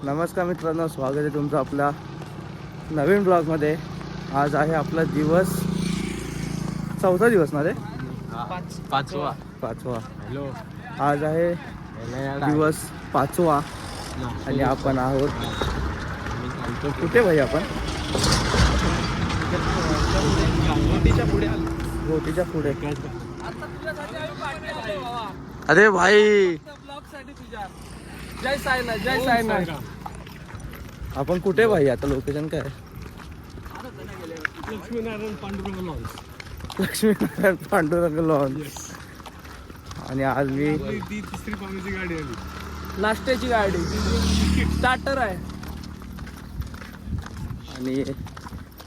नमस्कार मित्रांनो, स्वागत आहे तुमचं आपल्या नवीन ब्लॉगमध्ये. आज आहे आपला दिवस चौथा दिवस ना रे, पाचवा. हॅलो. आज आहे दिवस 5वा आणि आपण आहोत कुठे भाई? आपण गोटीच्या पुढे. अरे भाई, जय साईनाथ, जय साईनाथ. आपण कुठे भाई? आता लोकेशन काय? लक्ष्मीनारायण पांडुरंग लॉन्च. लक्ष्मीनारायण पांडुरंग लॉन्च. आणि आज मी तिसरी पाण्याची गाडी आली, नाश्त्याची गाडी, स्टार्टर आहे. आणि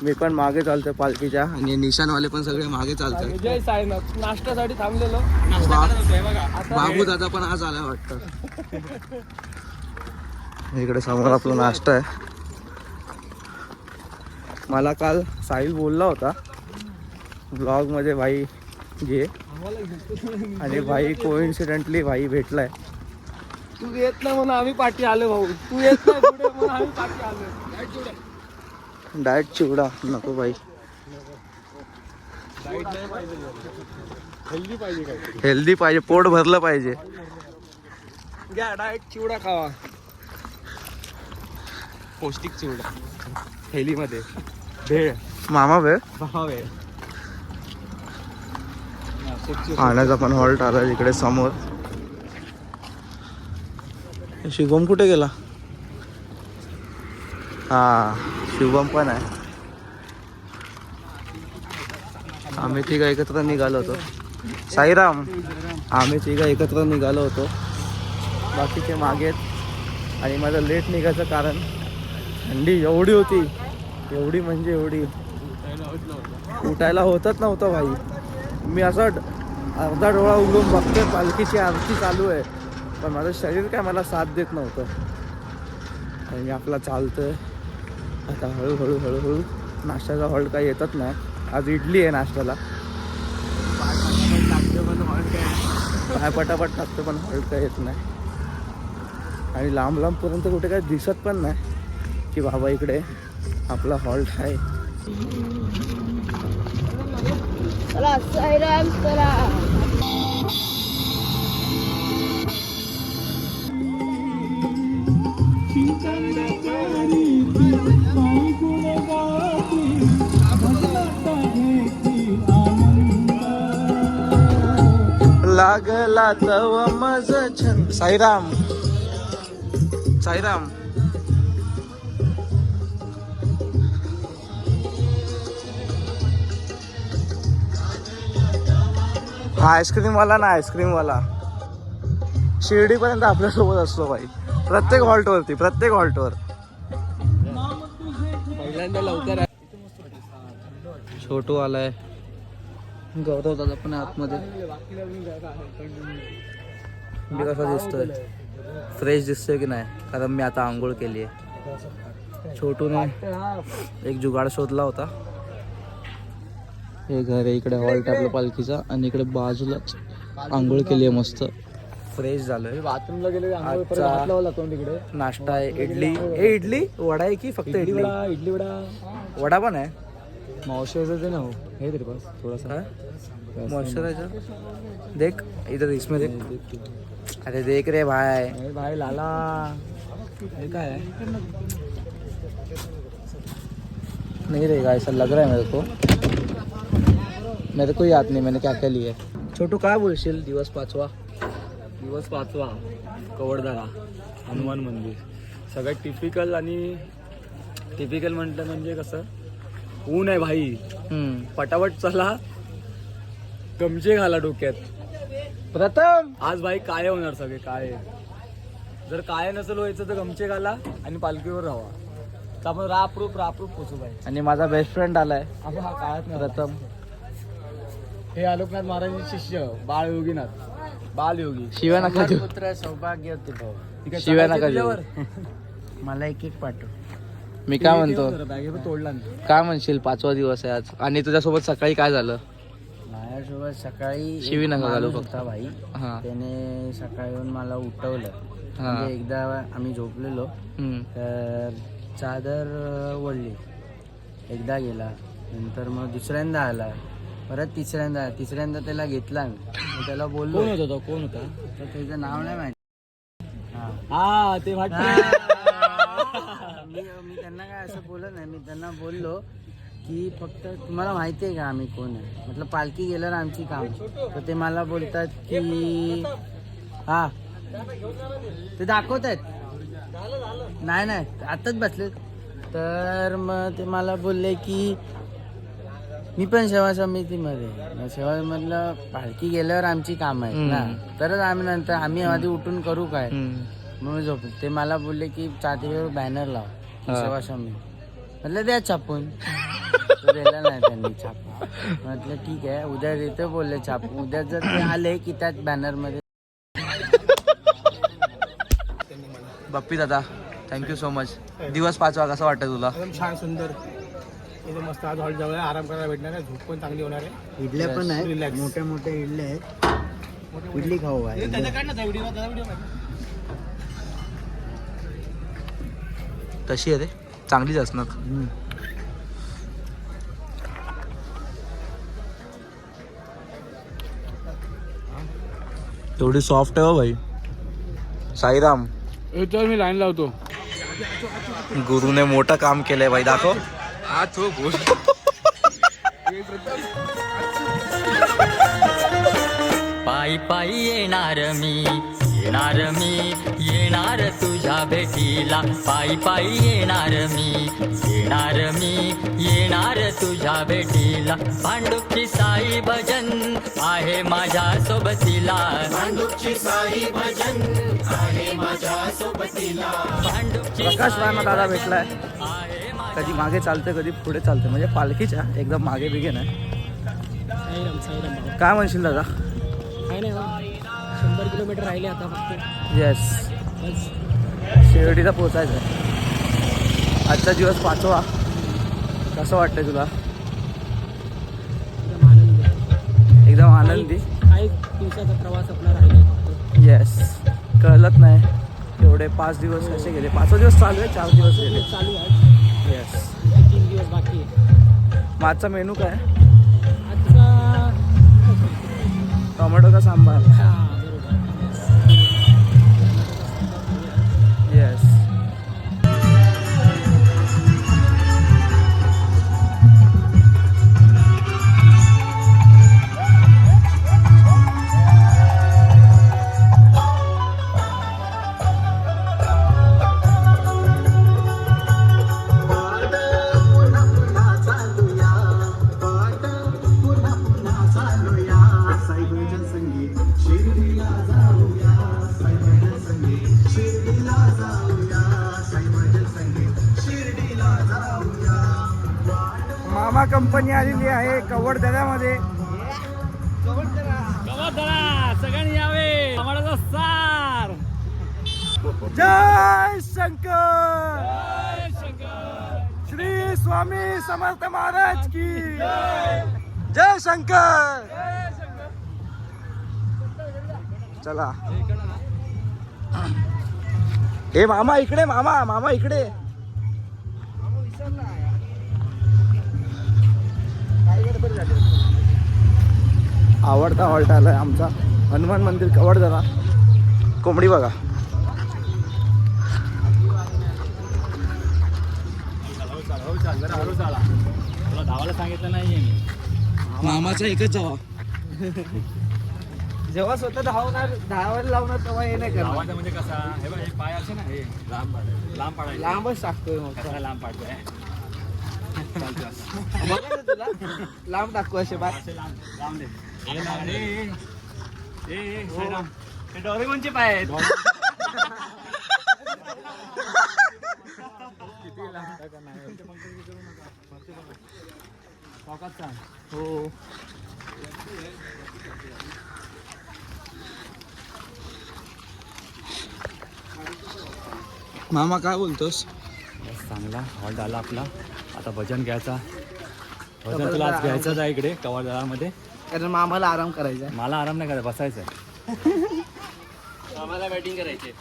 मी पण मागे चालतोय पालखीच्या, आणि निशाणवाले पण सगळे मागे चालतात. जय साईनाथ. नाश्त्यासाठी थांबलेलो. बाबू दादा पण आज आला वाटतं. इकडे समोर आपला नाश्ता आहे. मला काल साहिल बोलला होता ब्लॉग मध्ये भाई घे, आणि भाई कोइन्सिडेंटली भाई भेटलाय. तू येत नाही म्हणून आम्ही पाठी आलो भाऊ. तू येत नाही पुढे म्हणून आम्ही पाठी आलो. डाएट चिवडा नको भाई, हेल्दी पाहिजे, पोट भरलं पाहिजे. घ्या डाएट चिवडा खावा, पौष्टिक चिवडा थैलीमध्ये. भेळ मामा भेळ. भावे पाण्याचा पण हॉल्ट आला इकडे समोर. शिवम कुठे गेला? हा, शिवम पण आहे. आम्ही तिघं एकत्र निघालो होतो. साईराम, आम्ही तिघं एकत्र निघालो होतो, बाकीचे मागेत. आणि माझं लेट निघायचं कारण थंडी एवढी होती, एवढी म्हणजे एवढी, उठायला होतच नव्हतं भाई. मी असं अर्धा डोळा उघडून बघतोय, पालखीची आरती चालू आहे, पण माझं शरीर काय मला साथ देत नव्हतं. आणि मी आपला चालतोय आता हळूहळू हळूहळू. नाश्त्याचा हॉल्ट काही येतच नाही. आज इडली आहे नाश्त्याला. काय पटापट टाकतो पण हॉल्ट काही येत नाही. आणि लांब लांबपर्यंत कुठे काही दिसत पण नाही की बाबा इकडे आपला हॉल्ट आहे. चला साईराम, चला. लागला तव मज छंद. साईराम, साईराम. हा आईस्क्रीमवाला ना, आईस्क्रीमवाला शिर्डीपर्यंत आपल्यासोबत असतो भाई, प्रत्येक हॉल्टवरती, प्रत्येक हॉल्टवर. पहिल्यांदा लवकर. छोटू आलाय, गौरव दादा पण आतमध्ये. मी कसा दिसतोय? फ्रेश दिसतोय की नाही? कारण मी आता आंघोळ केली आहे. छोटूने एक जुगाड शोधला होता. हे घर आहे, इकडे हॉल्ट आपलं पालखीचा, आणि इकडे बाजूलाच आंघोळ केली आहे, मस्त फ्रेश झालोय. बाथरूमला गेले, तिकडे नाश्ता आहे, इडली. ए इडली वडा आहे की फक्त इडली? इडली वडा, वडा पण आहे. मॉइश्चरायझर ना हो, हे तरी बस थोडासा मॉइश्चरायझर. देख इधर, इसमें देख. अरे देख रे भाई. भाई लाला, हे काय आहे? नहीं रहेगा ऐसा लग रहा है मेरे को याद नहीं मैंने क्या क्या लिया है. छोटू काय बोलशील? दिवस 5वा. दिवस 5वा, कवडदारा हनुमान मंदिर. सगळ्यात टिपिकल. आणि टिपिकल म्हटलं म्हणजे कसं, ऊन आहे भाई, पटापट चला, गमचे घाला डोक्यात. प्रथम आज भाई काय होणार, सगळे काय. जर काय नसेल व्हायचं तर गमचे घाला आणि पालखीवर राहा. तर आपण रापरूप पोचू भाई. आणि माझा बेस्ट फ्रेंड आलाय आपण हा काळात नाही. प्रथम. हे आलोकनाथ महाराजांचे शिष्य बाळ योगीनाथ, बाल योगी. शिव्या नका देऊ, पुत्र सौभाग्य होते भाऊ. शिव्या नका देऊ. मला एक पाठव. मी काय म्हणतो, बॅगेवर तोडला नाही. काय म्हणशील? 5वा दिवस आहे आज, आणि तुझ्यासोबत सकाळी काय झालं? माझ्यासोबत सकाळी शिवी नका घालू फक्त. होता भाई. हा, त्याने सकाळी येऊन मला उठवलं. म्हणजे एकदा आम्ही झोपलेलो हम्म. तर चादर ओढली, एकदा गेला, नंतर मग दुसऱ्यांदा आला, परत तिसऱ्यांदा त्याला घेतला मी. मग त्याला बोललो, कोण होता तो? कोण होता? तर त्याचं नाव नाही माहिती. हा ते वाटत. मी त्यांना काय असं बोलत नाही, मी त्यांना बोललो की फक्त तुम्हाला माहिती आहे का आम्ही कोण आहे, म्हटलं पालखी गेल्यावर आमची काम. तर ते मला बोलतात की हा ते दाखवत आहेत, नाही आताच बसले. तर मग ते मला बोलले की मी पण सेवा समितीमध्ये, सेवा म्हटलं पालखी गेल्यावर आमची काम आहेत ना, तरच आम्ही आधी उठून करू काय. म्हणून झोपलो. ते मला बोलले की छातीवर बॅनर लाव सेवा समिती. म्हटलं द्या छापून. दिला नाही त्यांनी छापून. म्हटलं ठीक आहे उद्या देते बोलले छापून. उद्या जर ते आले की त्याच बॅनर मध्ये. बप्पी दादा थँक्यू सो मच. दिवस 5 वाजता कसं वाटतं तुला? एकदम छान सुंदर, एकदम मस्त. आज हॉल जवळ आहे, आराम करायला भेटणार आहे, झोप पण चांगली होणार आहे. इडल्या पण आहेत, Relax. मोठ्या मोठ्या इडल्या आहेत. इडली खाऊ आहे. त्याचा काढ ना व्हिडिओ, त्याचा व्हिडिओ काढ. कशी आहे रे? चांगलीच असणार. एवढी सॉफ्ट आहे हो भाई. साईराम याच्यावर मी लाईन लावतो. गुरुने मोठं काम केलंय भाई. दाखव. पायी पायी येणार मी येणार तुझ्या भेटीला. पायी पायी येणार मी येणार तुझ्या भेटीला. भांडुपची साई भजन आहे माझ्या सोबतीला. भांडुपची साई भजन आहे माझ्या सोबतीला. भांडुपची प्रकाश राणा दादा भेटलाय. कधी मागे चालते कधी पुढे चालते, म्हणजे पालखीच्या एकदम मागे बिगे नाही. काय म्हणशील दादा? काय नाही 100 किलोमीटर राहिले आता फक्त. येस, शिर्डीला पोचायचं आहे. आजचा दिवस 5वा. कसं वाटतंय तुला? एकदम आनंदी. काही दिवसाचा प्रवास आपला राहिला. येस, कळलंच नाही एवढे 5 दिवस कसे गेले. 5 दिवस चालू आहे, 4 दिवस गेले. चालू आहे, येस. 3 दिवस बाकी आहे. माझा मेनू काय? आजचा टोमॅटो का सांबार. हा बरोबर. येस. मामा कंपनी आलेली आहे कवड दऱ्यामध्ये. सगळ्यांनी यावे. आम्हाला सार. जय शंकर. श्री स्वामी समर्थ महाराज की जय शंकर. चला. हे मामा इकडे, मामा इकडे. आवडता हॉल्ट आलाय आमचा हनुमान मंदिर कवड जरा. कोंबडी बघा. तुला धावायला सांगितलं नाहीये मी. मामाचा एकच जावा. जेव्हा स्वतः धावायला लावणार तेव्हा हे नाही करणार. धावायचं म्हणजे कसा? हे बघ, हे पाय असे ना, हे लांब पाडायचे. लांबच टाकतोय मग. कसा लांब पाडतोय? बघा ना तुला लांब टाकू असे बाय. असे लांब दे. साईराम, हे डोरेमॉनचे पाय आहेत. किती लांब का नाही? हो. मामा काय बोलतोस? चांगला हॉल झाला आपला. आता भजन घ्यायचा. भजन तुला आज घ्यायचंच आहे इकडे कवडदरामध्ये. कारण मामाला आराम करायचा. मला आराम नाही करायचा, बसायचं आहे. आम्हाला बॅटिंग करायची.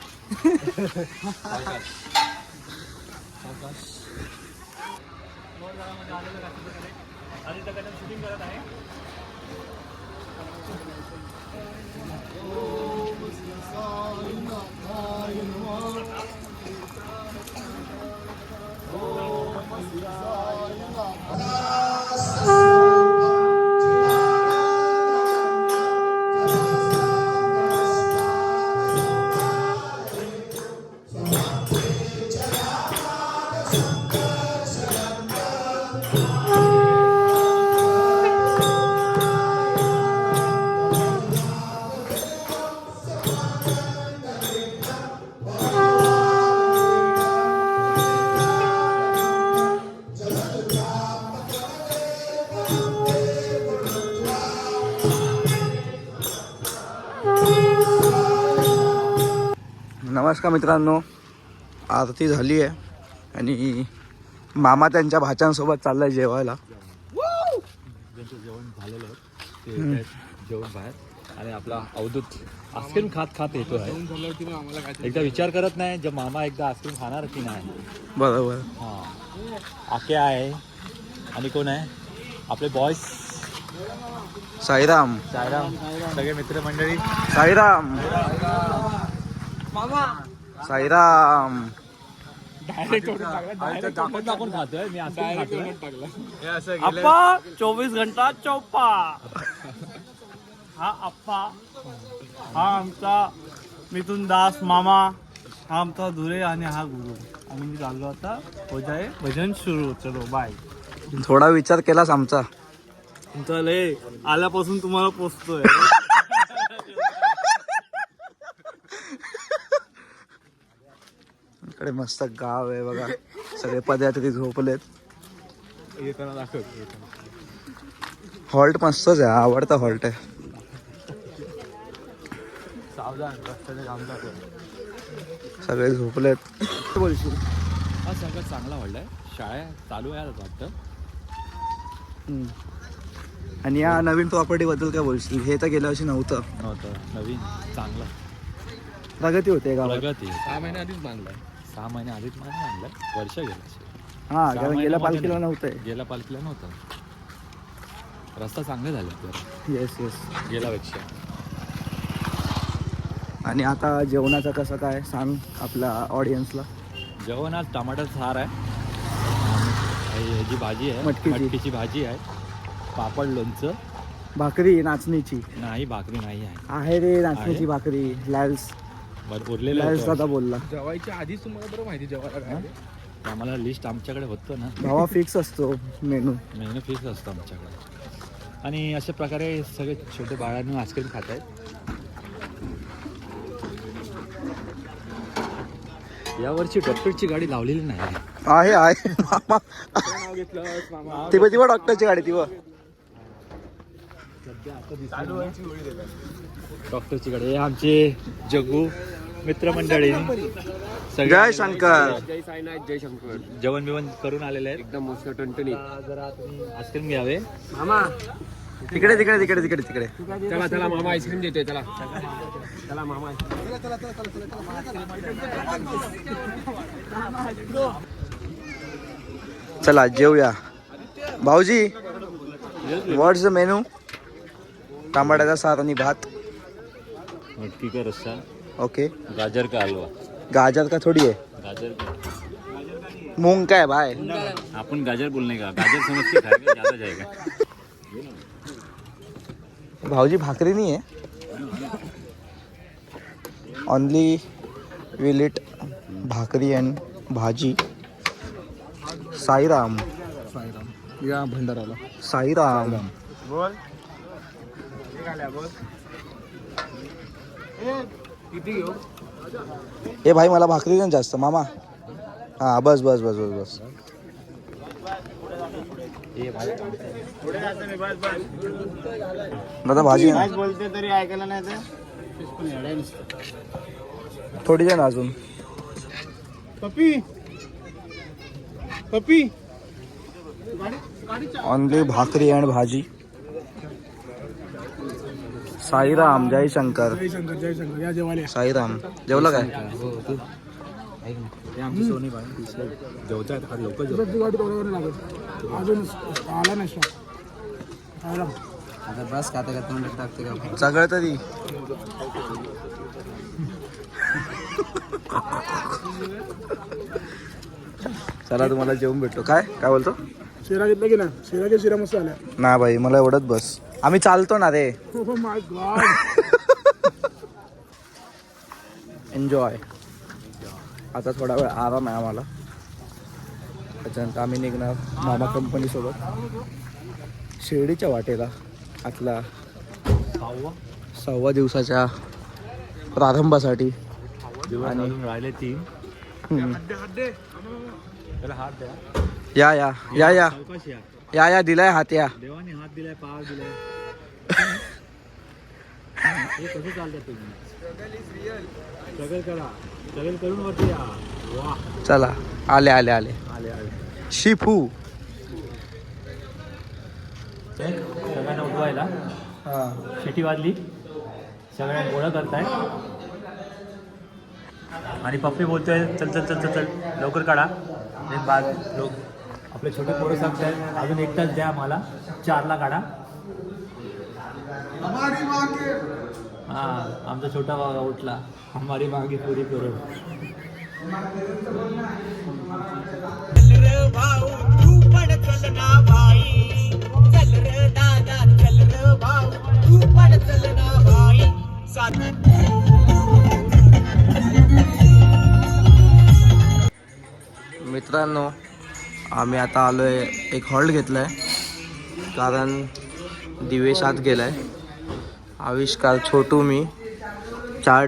नमस्कार मित्रांनो, आरती झाली आहे आणि मामा त्यांच्या भाच्यांसोबत चाललाय जेवायला. ज्यांचं जेवण झालेलं आहे ते जेवण बाहेर आणि आपला अवधूत आईस्क्रीम खात येतो आहे. एकदा विचार करत नाही जब मामा एकदा आईस्क्रीम खाणार की नाही. बरोबर. हां, आक्या आहे आणि कोण आहे आपले बॉयज साईराम. सायराम, सगळे मित्रमंडळी. साईराम. साईराम. दाखवून खातोय मी आईस्क्रीम खातोय. अप्पा 24 घंटा चौपा. हा अप्पा, हा आमचा मिथुन दास मामा, हा आमचा धुरे आणि हा गुरु. आम्ही मी चाललो आता हो जाए भजन सुरू. चलो बाय. थोडा विचार केलास आमचा. तुमचा लय आल्यापासून तुम्हाला पोचतोय. इकडे मस्त गाव आहे बघा, सगळे पदयात्री झोपलेत. येताना दाखव. हॉल्ट मस्तच आहे, आवडता हॉल्ट आहे. सावधान, रस्त्याने जाम दाखव. सगळे झोपलेत. बोलशील हा सगळ्यात चांगला वाटलाय. शाळा चालू आहे वाटतं. आणि या नवीन प्रॉपर्टी बद्दल काय बोलशील? हे तर गेल्या वर्षी नव्हतं. नवीन चांगलं प्रगती होते गावात. प्रगती 6 महिने आधीच बांधलाय. 6 महिने आधीच बांधलाय. वर्ष गेलं. हा, कारण गेल्या पालखीला नव्हतं. गेल्या पालखीला नव्हतं. रस्ता चांगले झाले येस येस. गेल्यापेक्षा. आणि आता जेवणाचं कसं काय सांग आपल्या ऑडियन्सला. जेवण आज टमाटर सार आहे, ह्याची भाजी आहे, मटकीची भाजी आहे, पापड, लोणचं, भाकरी नाचणीची. नाही भाकरी नाही आहे रे नाचणीची भाकरी. लॅल्स उरलेलं लॅल्स दादा बोलला. जेवायच्या आधीच तुम्हाला बरं माहिती जेवायला काय ते. आम्हाला लिस्ट आमच्याकडे होतं ना. भावा फिक्स असतो मेनू. मेनू फिक्स असतो आमच्याकडे. आणि अशा प्रकारे सगळे छोटे बाळांना आईस्क्रीम खात आहेत. यावर्षी डॉक्टरची गाडी लावलेली नाही. आहे मामा. ती बघ डॉक्टरची गाडी ती बघ. डॉक्टरची गाडी. हे आमचे जग्गू मित्रमंडळी सगळे जय शंकर. जय साईनाथ, जय शंकर. जेवण बिवण करून आलेले आहेत. एकदम मस्त टणटणीत. जरा तुम्ही आईस्क्रीम घ्यावे. मामा तिकडे तिकडे तिकडे तिकडे तिकडे. चला चला मामा आईस्क्रीम देतोय. चला चला मामा. चला जेवूया. भाऊजी व्हॉट्स द मेनू? टमाट्याचा सार आणि भात. मटकी का रस्सा. ओके. गाजर का हलवा. गाजर का थोडी आहे. गाजर मूंग काय भाई. आपण गाजर बोलने का. गाजर समझ के खाएगा ज्यादा जाएगा. भाऊजी भाकरी नाही आहे. ओनली विल इट भाकरी अँड भाजी. साईराम. या भंडाराला. साईराम. बोल किती घेऊ? ए भाई मला भाकरी नाही जास्त मामा. हा बस बस बस बस बस. दादा भाजी आहे ना? बोलते तरी ऐकायला नाही तर थोडी द्या ना अजून. पप्पी पप्पी. ओनली भाकरी अँड भाजी. साईराम जय शंकर. जय शंकर या जेवायला. साईराम जेवला काय? हे आमची सोनी बाई जेवता आहेत का लवकर जेवतात. तुझी गाडी बरोबर नाही लागत अजून आला नाही स्टॉक. आराम. आता बस खाता का तोंडात टाकते का? सगळं तरी चला तुम्हाला जेवून भेटतो. काय काय बोलतो? शिरा घेतला की नाही? शिराच्या शिरा मस्त आल्या. ना भाई मला एवढंच बस. आम्ही चालतो ना रे. Oh my God. एन्जॉय. आता थोडा वेळ आराम आहे आम्हाला. त्याच्यानंतर आम्ही निघणार मामा कंपनीसोबत शिर्डीच्या वाटेला. आतला 6व्या दिवसाच्या प्रारंभासाठी. दिवस अजून राहिले 3. हम्म. त्याला हात द्या. या या या या चौकशी या. या या दिलाय हात या. देवाने हात दिलाय, पाव दिलाय. हे कसं चालतं तुम्ही? स्ट्रगल करा. स्ट्रगल करून वरती या. वा. चला आले आले आले. आले आले. शिफू. सगळ्यांना उठवायला शिटी वाजली. सगळ्यांना गोळा करताय आणि पप्पी बोलतोय चल चल चल चल चल लवकर काढा. एक बाद लोक आपले छोटे पोरं सांगतायत अजून 1 तास द्या आम्हाला. 4ला काढा. हां आमचा छोटा भाऊ उठला. हमारी मागे पुरी करो. मित्रांनो आम्ही आता आलोय. एक हॉल्ट घेतलाय कारण दिवेश आत गेलाय. आविष्कार, छोटू, मी 4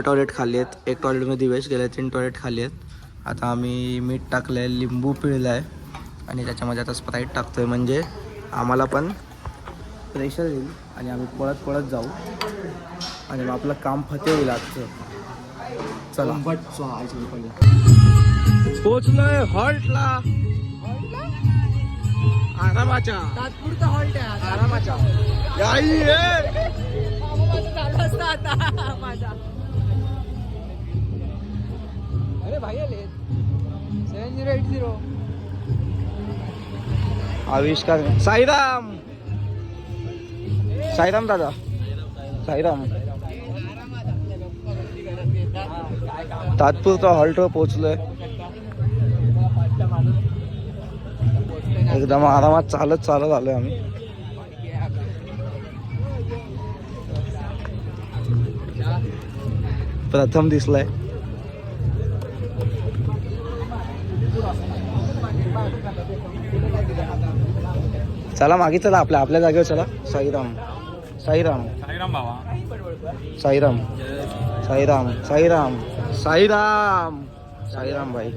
टॉयलेट खाल्ली आहेत. 1 टॉयलेटमध्ये दिवेश गेलाय. 3 टॉयलेट खाल्ली आहेत. आता आम्ही मीठ टाकलंय, लिंबू पिळलाय आणि त्याच्यामध्ये आता स्प्राईट टाकतोय म्हणजे आम्हाला पण प्रेशर येईल आणि आम्ही पळत पळत जाऊ आणि मग आपलं काम फते होईल आजचं. चला पोचलोय हॉल्टला. आरामाच्या तात्पुरता हॉल्ट आहे. आरामाच्या अरे भाई आले 7080. आविष्कार. साईराम. साईराम दादा. साईराम. तात्पुरता हॉल्टवर पोहोचलोय. एकदम आरामात चालत आलोय आम्ही. प्रथम दिसलाय. चला मागे चला आपल्या जागेवर चला. साईराम. साईराम. साईराम बाबा. साईराम. साईराम. साईराम. साईराम. साईराम भाई.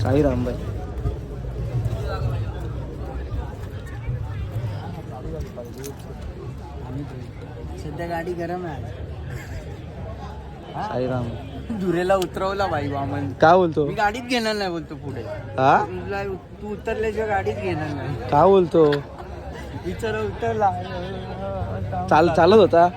साईराम भाई. सध्या गाडी गरम आहे. साईराम. धुरेला उतरवला भाई वामन. काय बोलतो? मी गाडीत घेणार नाही बोलतो पुढे. हा तुला तू उतरल्याशिवाय गाडीत घेणार नाही. काय बोलतो? विचार उतरला चालत होता.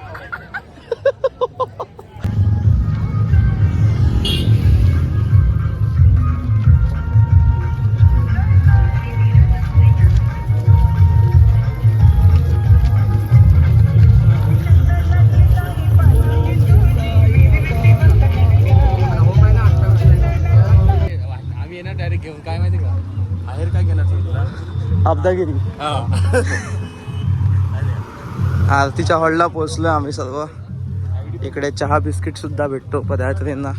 अब्दागिरी. आरतीच्या हॉलला पोहोचलोय आम्ही सर्व. इकडे चहा बिस्किट सुद्धा भेटतो पदयात्रेंना.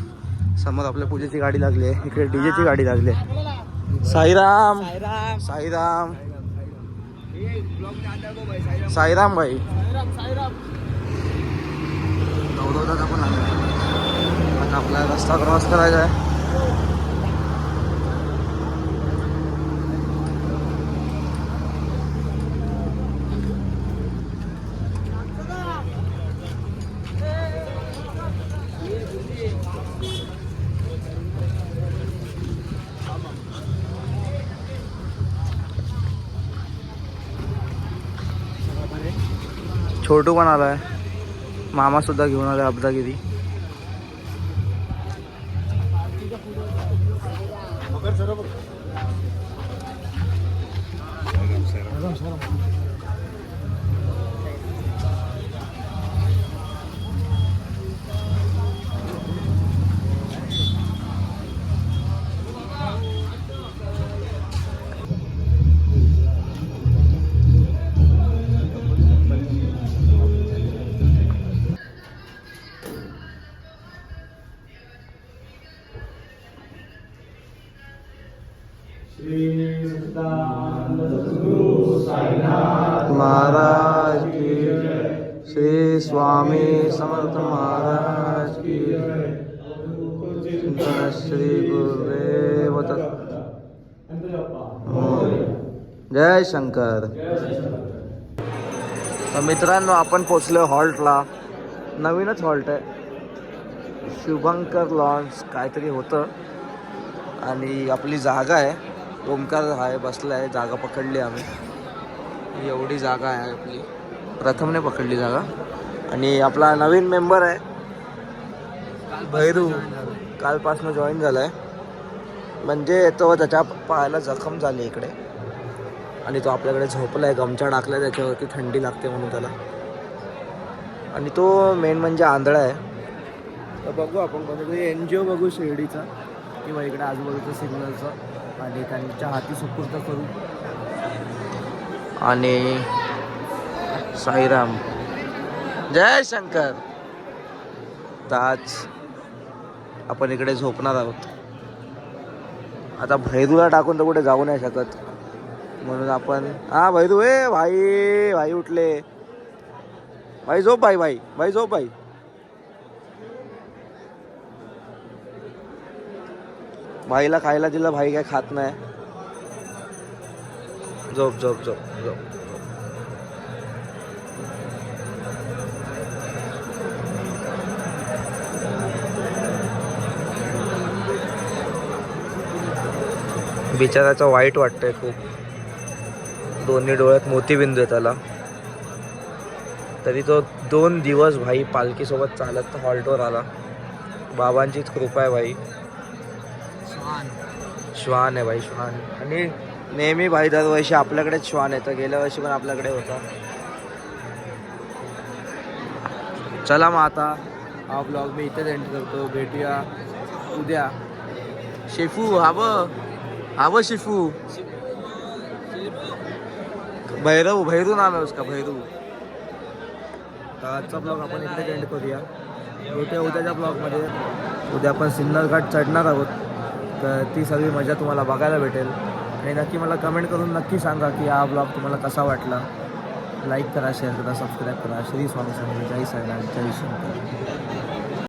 समोर आपल्या पूजेची गाडी लागली आहे. इकडे डीजेची गाडी लागली आहे. साईराम. साईराम. साईराम भाई. गौरवदादा पण आले. आता आपला रस्ता क्रॉस करायचा आहे. छोटू पण आलाय, मामा सुद्धा घेऊन आलाय अब्दागिरी. महाराज की जय. श्री स्वामी समर्थ महाराज की जय. श्री गुरुदेव दत्त. जय शंकर. तर मित्रांनो, आपण पोचलो हॉल्टला. नवीनच हॉल्ट आहे, शुभंकर लॉन्स काहीतरी होतं. आणि आपली जागा आहे, ओमकार आहे बसला आहे, जागा पकडली आम्ही. एवढी जागा आहे आपली, प्रथमने पकडली जागा. आणि आपला नवीन मेंबर आहे भैरू, कालपासून जॉईन झाला आहे. म्हणजे तो त्याच्या पायाला जखम झाली इकडे आणि तो आपल्याकडे झोपला आहे. गमछा टाकला आहे त्याच्यावरती, थंडी लागते म्हणून त्याला. आणि तो मेन म्हणजे आंधळा आहे. तर बघू आपण कोणीतरी NGO बघू शिर्डीचा किंवा इकडे आजूबाजूचं सिग्नलचं आणि त्यांच्या हाती सुपूर्द करू. आणि साईराम. जय शंकर. तर आज आपण इकडे झोपणार आहोत. आता भैरूला टाकून तर कुठे जाऊ नाही शकत, म्हणून आपण भैरू भाई भाई उठले. भाई झोप, भाई झोप भाई. भाईला खायला दिलं, भाई काय खात नाही. झोप झोप झोप झोप. बिचाराचं वाईट वाटतंय खूप. दोन्ही डोळ्यात मोतीबिंदू आहे त्याला. तरी तो 2 दिवस भाई पालखीसोबत चालत हॉल्टवर आला. बाबांचीच कृपा आहे भाई. श्वान आहे भाई, श्वान. आणि नेहमी भाई दरवर्षी आपल्याकडेच श्वान येतं. गेल्या वर्षी पण आपल्याकडे होता. चला मग आता हा ब्लॉग मी इथेच एंड करतो. भेटूया उद्या. शेफू हवं शेफू. भैरू नाम आहे उसका, भैरू. तर आजचा ब्लॉग आपण इथेच एंड करूया. भेटूया उद्याच्या ब्लॉगमध्ये. उद्या आपण सिन्नर घाट चढणार आहोत, तर ती सगळी मजा तुम्हाला बघायला भेटेल. आणि नक्की मला कमेंट करून नक्की सांगा की हा ब्लॉग तुम्हाला कसा वाटला. लाईक करा, शेअर करा, सबस्क्राईब करा. श्री स्वामी समर्थ. जय साईराम. जय शंकर.